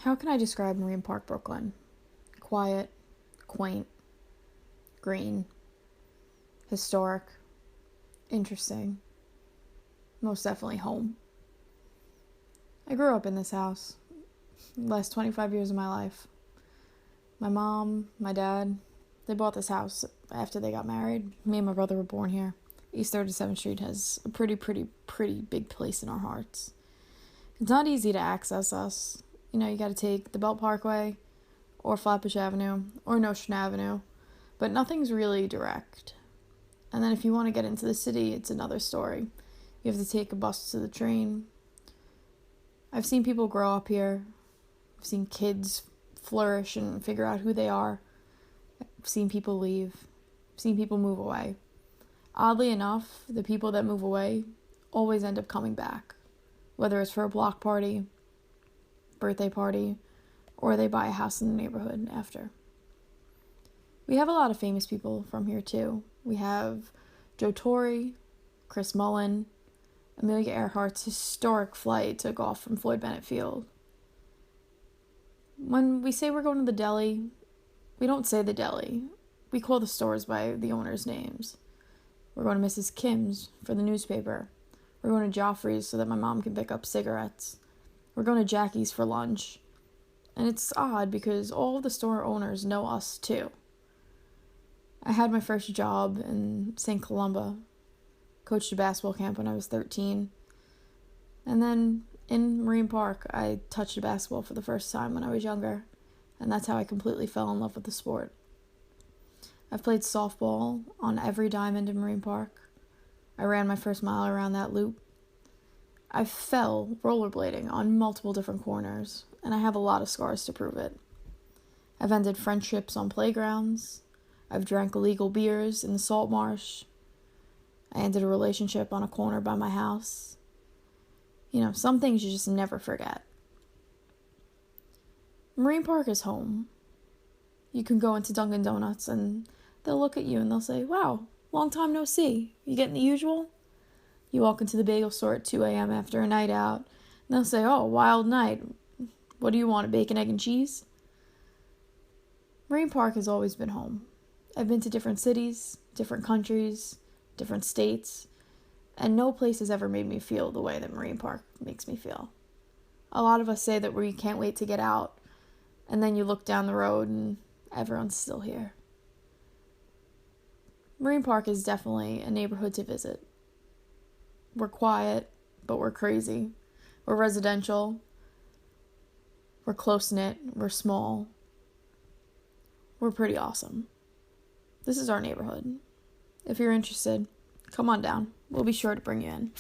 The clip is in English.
How can I describe Marine Park, Brooklyn? Quiet, quaint, green, historic, interesting, most definitely home. I grew up in this house, the last 25 years of my life. My mom, my dad, they bought this house after they got married. Me and my brother were born here. East 37th Street has a pretty big place in our hearts. It's not easy to access us. You got to take the Belt Parkway or Flatbush Avenue or Nostrand Avenue, but nothing's really direct. And then if you want to get into the city, it's another story. You have to take a bus to the train. I've seen people grow up here. I've seen kids flourish and figure out who they are. I've seen people leave. I've seen people move away. Oddly enough, the people that move away always end up coming back, whether it's for a block party, birthday party, or they buy a house in the neighborhood after. We have a lot of famous people from here too. We have Joe Torre, Chris Mullin, Amelia Earhart's historic flight took off from Floyd Bennett Field. When we say we're going to the deli, we don't say the deli. We call the stores by the owners' names. We're going to Mrs. Kim's for the newspaper. We're going to Joffrey's so that my mom can pick up cigarettes. We're going to Jackie's for lunch. And it's odd because all of the store owners know us too. I had my first job in St. Columba. Coached a basketball camp when I was 13. And then in Marine Park, I touched a basketball for the first time when I was younger. And that's how I completely fell in love with the sport. I've played softball on every diamond in Marine Park. I ran my first mile around that loop. I fell rollerblading on multiple different corners, and I have a lot of scars to prove it. I've ended friendships on playgrounds. I've drank illegal beers in the salt marsh. I ended a relationship on a corner by my house. Some things you just never forget. Marine Park is home. You can go into Dunkin' Donuts and they'll look at you and they'll say, "Wow, long time no see. You getting the usual?" You walk into the bagel store at 2 a.m. after a night out, and they'll say, "Oh, wild night. What do you want, a bacon, egg, and cheese?" Marine Park has always been home. I've been to different cities, different countries, different states, and no place has ever made me feel the way that Marine Park makes me feel. A lot of us say that we can't wait to get out, and then you look down the road and everyone's still here. Marine Park is definitely a neighborhood to visit. We're quiet, but we're crazy. We're residential. We're close-knit. We're small. We're pretty awesome. This is our neighborhood. If you're interested, come on down. We'll be sure to bring you in.